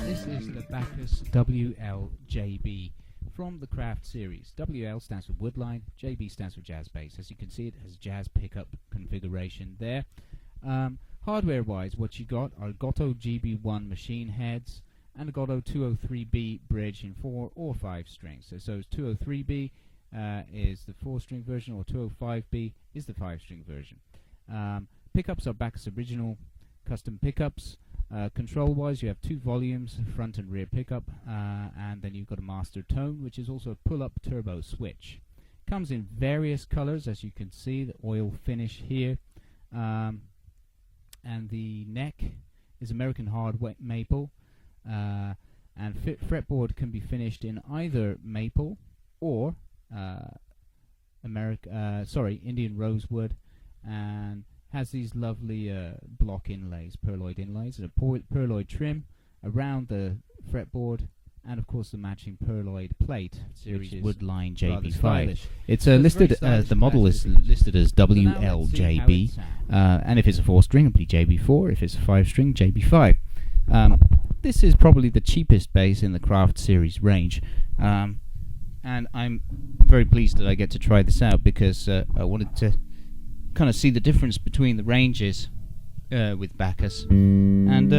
This is the Bacchus WL JB from the Craft series. WL stands for Woodline, JB stands for Jazz Bass. As you can see, it has jazz pickup configuration there. Hardware-wise, what you got are Gotto GB1 machine heads and a Gotto 203B bridge in 4 or 5 strings. So 203B is the 4-string version, or 205B is the 5-string version. Pickups are Bacchus original custom pickups. Control-wise, you have 2 volumes, front and rear pickup, and then you've got a master tone, which is also a pull-up turbo switch. Comes in various colors, as you can see, the oil finish here. And the neck is American hard maple, and fretboard can be finished in either maple or Indian rosewood, and has these lovely block inlays, pearloid inlays, and a pearloid trim around the fretboard, and of course the matching pearloid plate, series Woodline JB5. It's listed as the model is listed as WL JB, and if it's a 4-string, it'll be JB4. If it's a 5-string, JB5. This is probably the cheapest bass in the Craft series range, and I'm very pleased that I get to try this out, because I wanted to kind of see the difference between the ranges with Bacchus, and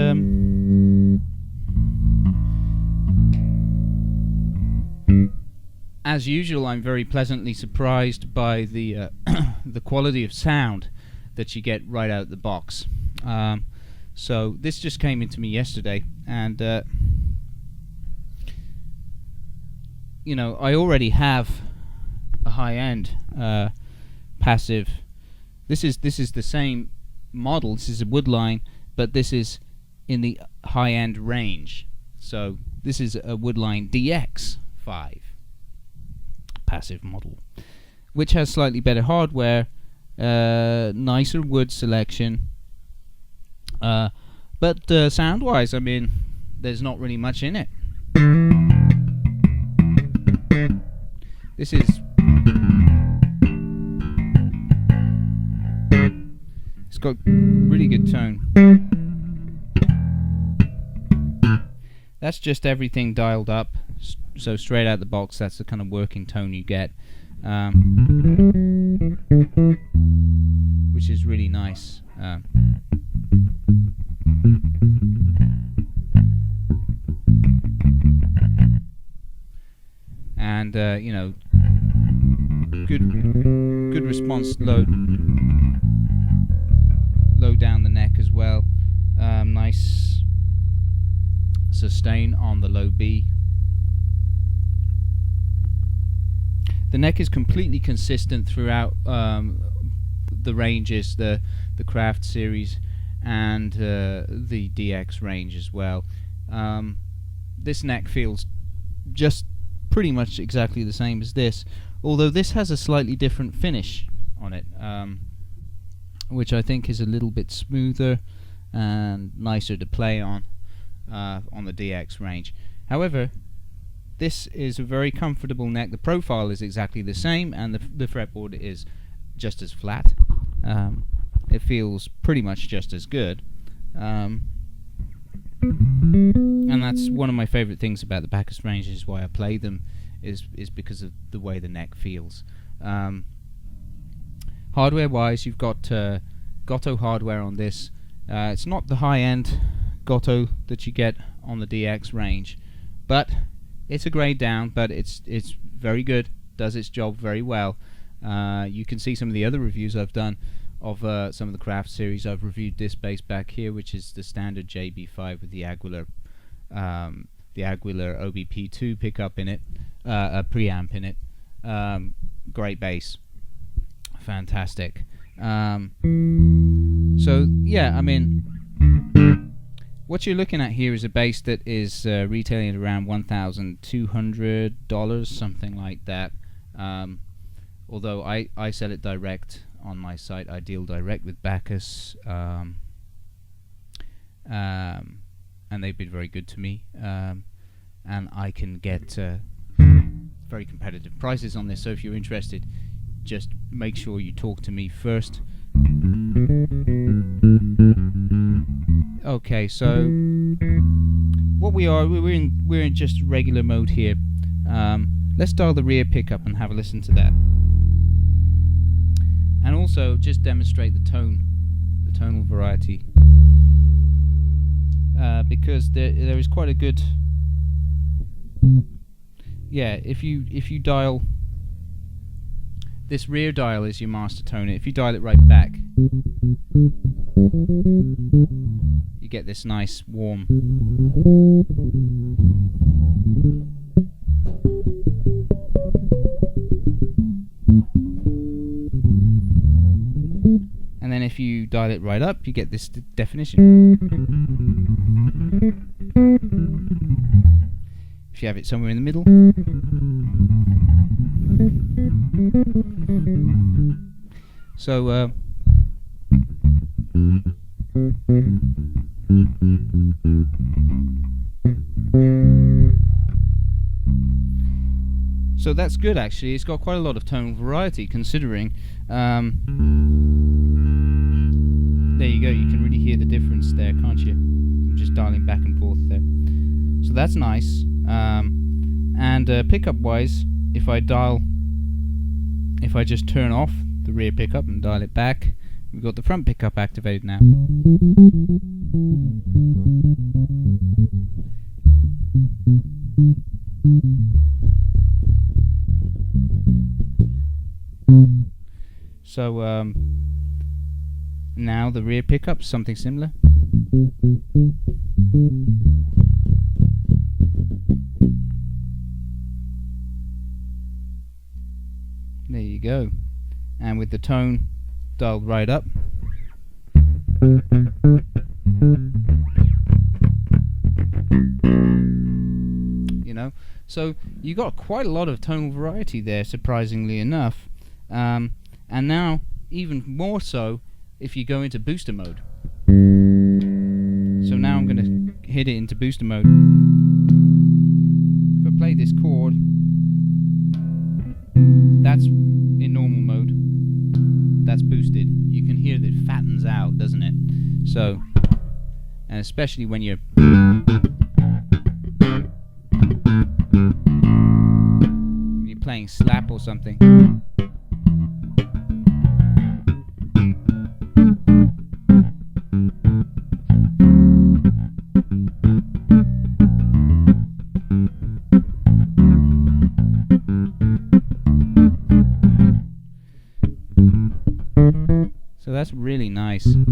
as usual, I'm very pleasantly surprised by the the quality of sound that you get right out of the box. So this just came into me yesterday, and you know, I already have a high-end passive. This is the same model. This is a Woodline, but this is in the high-end range. So this is a Woodline DX5 passive model, which has slightly better hardware, nicer wood selection, but sound-wise, I mean, there's not really much in it. This is got really good tone. That's just everything dialed up, so straight out the box, that's the kind of working tone you get, which is really nice. And you know, good response low down the neck as well. Nice sustain on the low B. The neck is completely consistent throughout the ranges, the Craft series and the DX range as well. This neck feels just pretty much exactly the same as this, although this has a slightly different finish on it, which I think is a little bit smoother and nicer to play on the DX range. However, this is a very comfortable neck. The profile is exactly the same, and the fretboard is just as flat. It feels pretty much just as good. And that's one of my favorite things about the Bacchus range, is why I play them, is because of the way the neck feels. Hardware wise, you've got Gotto hardware on this. It's not the high-end Gotto that you get on the DX range, but it's a grade down, but it's very good, does its job very well. You can see some of the other reviews I've done of some of the Craft series. I've reviewed this bass back here, which is the standard JB5 with the Aguilar OBP2 pickup in it, a preamp in it. Great bass, fantastic. So yeah, I mean, what you're looking at here is a bass that is retailing at around $1,200, something like that. Although I sell it direct on my site. I deal direct with Bacchus, and they've been very good to me, and I can get very competitive prices on this. So if you're interested, just make sure you talk to me first. Okay, so what we're in just regular mode here. Let's dial the rear pickup and have a listen to that, and also just demonstrate the tonal variety, because there is quite a good. Yeah, if you dial this rear dial is your master toner. If you dial it right back, you get this nice warm. And then if you dial it right up, you get this definition. If you have it somewhere in the middle, so so that's good actually. It's got quite a lot of tonal variety considering. There you go, you can really hear the difference there, can't you? I'm just dialing back and forth there. So that's nice. And pickup wise, if I just turn off the rear pickup and dial it back, we've got the front pickup activated now. So now the rear pickup, something similar. There you go. And with the tone dialed right up. You know, so you got quite a lot of tonal variety there, surprisingly enough. And now even more so if you go into booster mode. So now I'm going to hit it into booster mode. If I play this chord, that's in normal mode. That's boosted. You can hear that it fattens out, doesn't it? So, and especially when you're playing slap or something. So that's really nice. And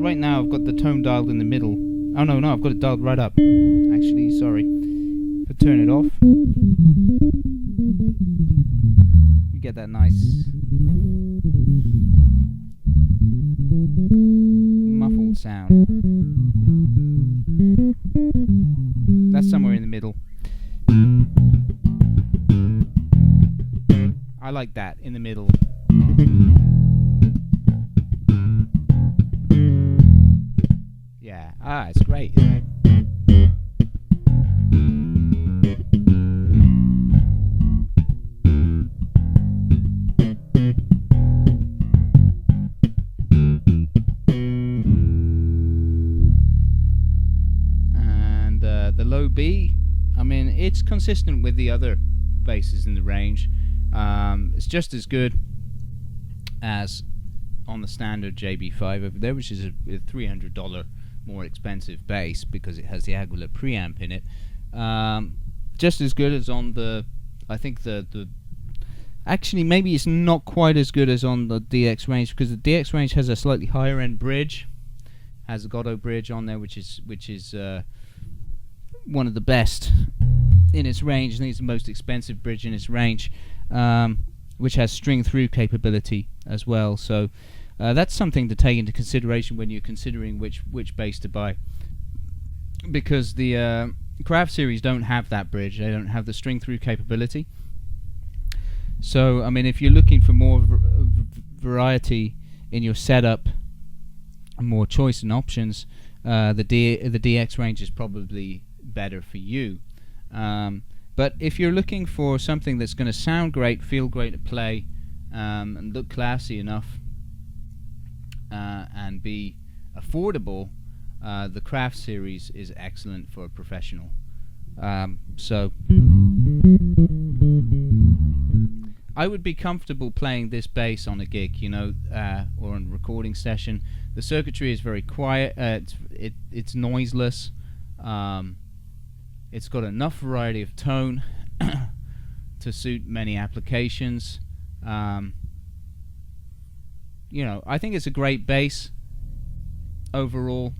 right now I've got the tone dialed in the middle. Oh no, I've got it dialed right up. Actually, sorry. If I turn it off, you get that nice muffled sound. That's somewhere in the middle. I like that, in the middle. Yeah, it's great, isn't it? And the low B, I mean, it's consistent with the other basses in the range. It's just as good as on the standard JB5 over there, which is a $300 more expensive bass because it has the Aguilar preamp in it. Just as good as on the, I think actually maybe it's not quite as good as on the DX range, because the DX range has a slightly higher end bridge, has a Godot bridge on there, which is one of the best in its range. I think it's the most expensive bridge in its range, which has string through capability as well. So that's something to take into consideration when you're considering which bass to buy, because the Craft series don't have that bridge. They don't have the string through capability. So I mean, if you're looking for more variety in your setup and more choice and options, the DX range is probably better for you. But if you're looking for something that's going to sound great, feel great to play, and look classy enough, and be affordable, the Craft series is excellent for a professional. So I would be comfortable playing this bass on a gig, you know, or on a recording session. The circuitry is very quiet. It's noiseless. It's got enough variety of tone to suit many applications. You know, I think it's a great bass overall.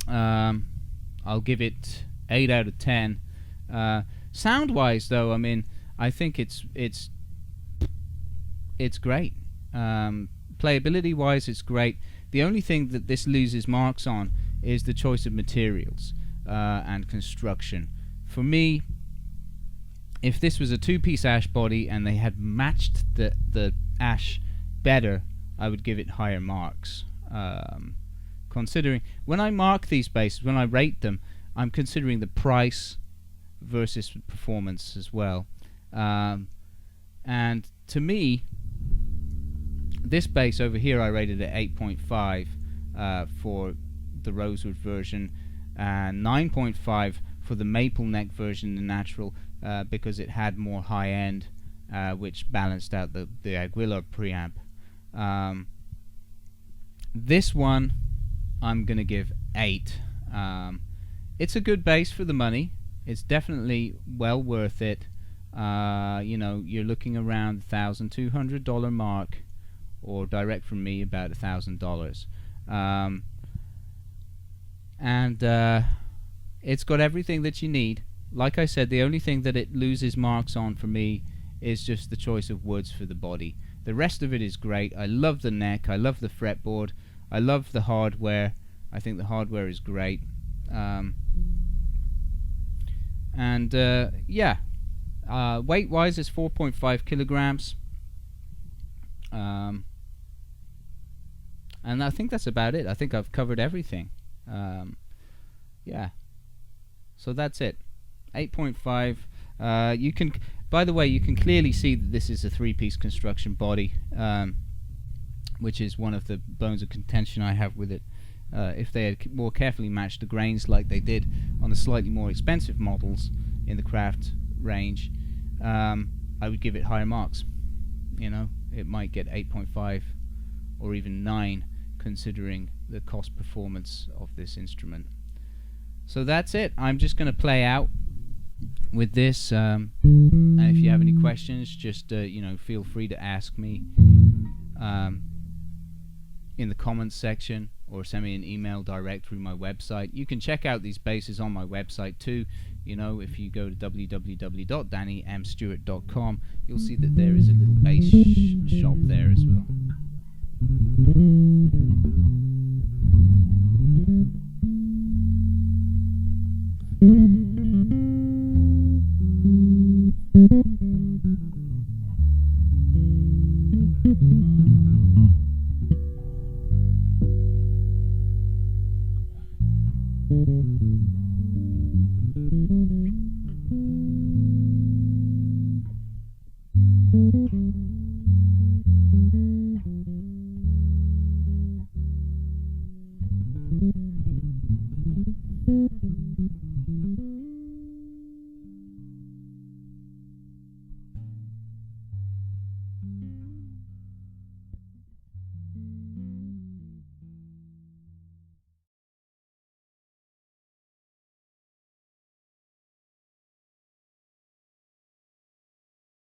I'll give it 8 out of 10. Sound-wise, though, I mean, I think it's great. Playability-wise, it's great. The only thing that this loses marks on is the choice of materials and construction. For me, if this was a two-piece ash body and they had matched the ash better, I would give it higher marks. Considering when I mark these basses, when I rate them, I'm considering the price versus performance as well. And to me, this bass over here I rated at 8.5 for the rosewood version, and 9.5 for the maple neck version, the natural, because it had more high end, which balanced out the Aguilar preamp. This one I'm gonna give 8. It's a good bass for the money. It's definitely well worth it. You know, you're looking around $1,200 mark, or direct from me about $1,000. And it's got everything that you need. Like I said, the only thing that it loses marks on for me is just the choice of woods for the body. The rest of it is great. I love the neck, I love the fretboard, I love the hardware. I think the hardware is great. Yeah, weight wise it's 4.5 kilograms, and I think that's about it. I think I've covered everything. Yeah, so that's it. 8.5. You can, by the way, you can clearly see that this is a 3-piece construction body, which is one of the bones of contention I have with it. If they had more carefully matched the grains like they did on the slightly more expensive models in the Craft range, I would give it higher marks. You know, it might get 8.5 or even 9, considering the cost performance of this instrument. So that's it. I'm just going to play out with this, and if you have any questions, just you know, feel free to ask me in the comments section, or send me an email direct through my website. You can check out these basses on my website too. You know, if you go to www.dannymstewart.com, you'll see that there is a little bass shop there as well.